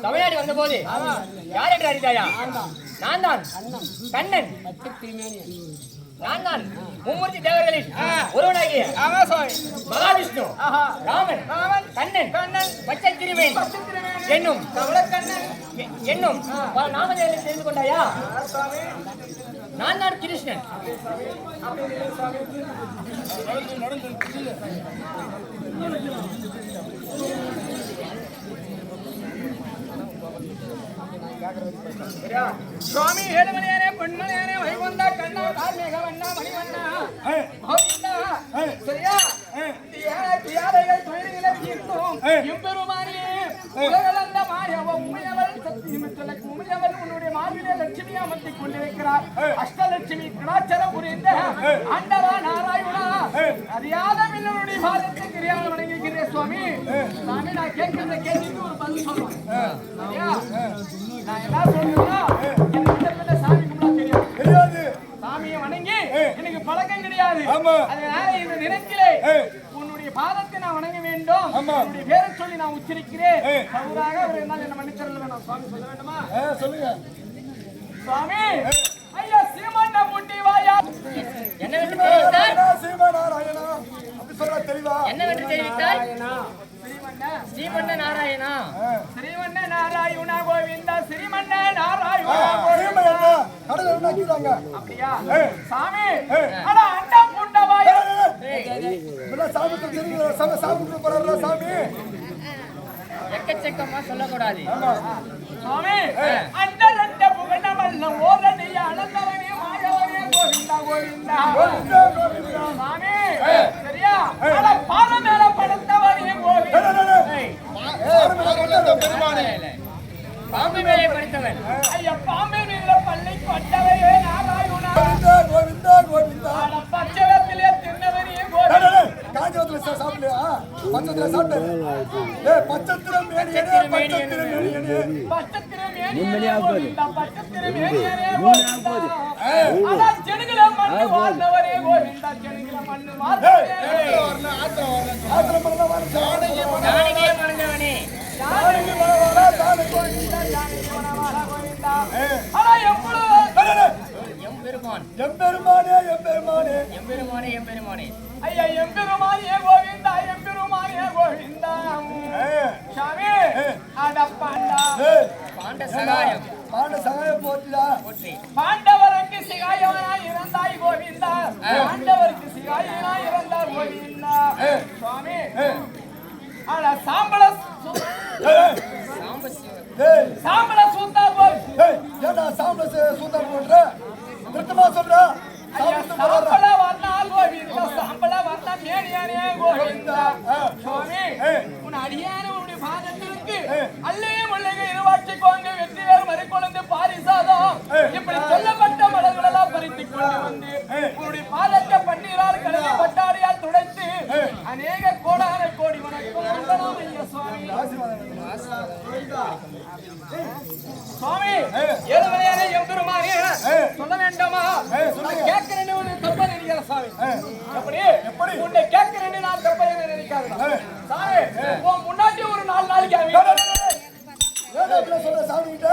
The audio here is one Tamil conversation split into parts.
தமிழ்நாடு வந்த போது யார் என்று அறிந்தாயா? நான் தான் கண்ணன். நான் தான் மும்மூர்த்தி தேவர்களில் ஒருவனாகிய மகாவிஷ்ணு, ராமன், கண்ணன், பச்சை திருமேன் என்னும் என்னும் பல நாமதேவர்களை தெரிந்து கொண்டாயா? நான் தான் கிருஷ்ணன். சுவாமி ஏழுமலையாரே பொன்மலையாரே வைகுந்தா கண்ணா கார்மேக வண்ணா மணிவண்ணா சரியா தியாதைகள் தொழில்களை தீர்க்கும் எம்பெருமானே உலகளந்த மாயவ உமையவள் சத்தியமற்றல உமையவள் உன்னுடைய மார்பிலே லட்சுமி அமர்த்திக் கொண்டிருக்கிறார். அஷ்டலட்சுமி கடாச்சரம் புரிந்த ஆண்டவா நாராயணா அறியாத மின்னனுடைய பாதத்தை கிரியாமல் வணங்குகிறேன் சுவாமி. சாமி நான் கேட்கிற கேள்விக்கு ஒரு பதில் சொல்றேன். நான் என்ன சொல்றேன்னா எனக்கு சாமி கும்பிட தெரியாது. சாமியை வணங்கி எனக்கு பழக்கம் கிடையாது. அதனால இந்த நினைக்கிறே உன்னுடைய பாதத்தை நான் வணங்க வேண்டும். உன்னுடைய பேரை சொல்லி நான் உச்சரிக்கிறேன். சவுராக அவர் இருந்தால் என்ன மன்னித்தரல வேண்டாம் சுவாமி சொல்ல வேண்டுமா? சொல்லுங்க சுவாமி. ஐயா சீமண்ண முட்டி வாயா. என்னவென்று தெரிவித்தார்? சீமநாராயணா அப்படி சொல்ல தெளிவா. என்னவென்று தெரிவித்தார்? ஸ்ரீமன்ன நாராயணா. ஸ்ரீமன்ன நாராயணா கோவிந்தா. ஸ்ரீமன்ன நாராயணா கோவிந்தா. அப்படியா சாமி? அட அண்டா புண்டவாயா. சாமி போறாரு சாமி. எக்கச்சக்கமா சொல்லக்கூடாது சுவாமி. அந்த ரெண்டு புகழமல்ல ஓரடி அனந்தவனே மாயவனே கோவிந்தா கோவிந்தா சாமி. சரியா? அட பாத மேல படுத்தவனே கோவிந்தா. பாம்பு மேலே படித்தவன். ஐயா பாம்பு மேல பள்ளி கொண்டவனே நாராயணா கோவிந்தா கோவிந்தா. அட பச்சளத்திலே தின்னவனே கோவிந்தா. காஞ்சத்துல சாப்பிடலையா? பச்சத்துல சாப்பிட்டே. ஏய் பச்சத்துல மேனியே பச்சத்துல மேனியே பச்சத்துல மேனியே கோவிந்தா பச்சத்துல மேனியே கோவிந்தா. அட ஜனங்கள மண்ணு வாழ்ந்தவனே கோவிந்தா. ஜனங்கள மண்ணு வாழ்ந்தவனே. ஆத்திர மரண வார ஜானகியே மறந்தவனே. ஜானகி மறவாரா ஜானகி கோவிந்தா. ஜானகி மறவாரா கோவிந்தா. அட எம்பெருமான் எம்பெருமானே எம்பெருமானே எம்பெருமானே எம்பெருமானே. ஐயா எம்பெருமானே கோவிந்தா எம்பெருமானே கோவிந்தா. சாமி அட பாண்டா பாண்ட சகாயம் பாண்ட சகாயம் போட்டுடா. போற்றி பாண்டவருக்கு சிகாயனாய் இருந்தாய் கோவிந்தா. பாண்டவருக்கு சிகாயனாய் இருந்தார் கோவிந்தா. சுவாமி அட சாம்பள சாம்பள சூத்தா போய். ஏடா சாம்பள சூத்தா போடுற திருத்தமா சொல்ற. சாம்பள வந்தா கோவிந்தா. சாம்பள வந்தா மேனியானே கோவிந்தா. சுவாமி உன் அடியான உன்னுடைய பாதத்திற்கு அல்லே முல்லைக இருவாட்சிக்கோங்க வெற்றி வேறு மறிக்கொழுந்து பாரிசாதம் இப்படி சொல்லப்பட்ட மலர்கள் எல்லாம் பறித்துக் கொண்டு வந்து உன்னுடைய பாதத்தை பன்னீரால் கழுவி பட்டாடியால் துடைத்து அநேக கோடான கோடி வணக்கம் வந்தனம் ஐயா சுவாமி. சுவாமி ஏழுமலையானே எம்பெருமானே சொல்ல வேண்டாமா? கேட்கிறேன்னு ஒரு தப்பா நினைக்கிற சாமி. எப்படி உன்னை கேட்கிறேன்னு நான் தப்பா நினைக்காத சாமி. உன் முன்னாடி ஒரு 4 நாளைக்கு சொல்ற சாமி கிட்ட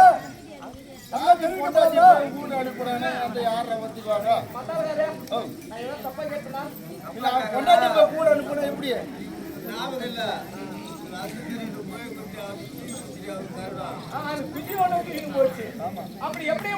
அப்படி எப்படி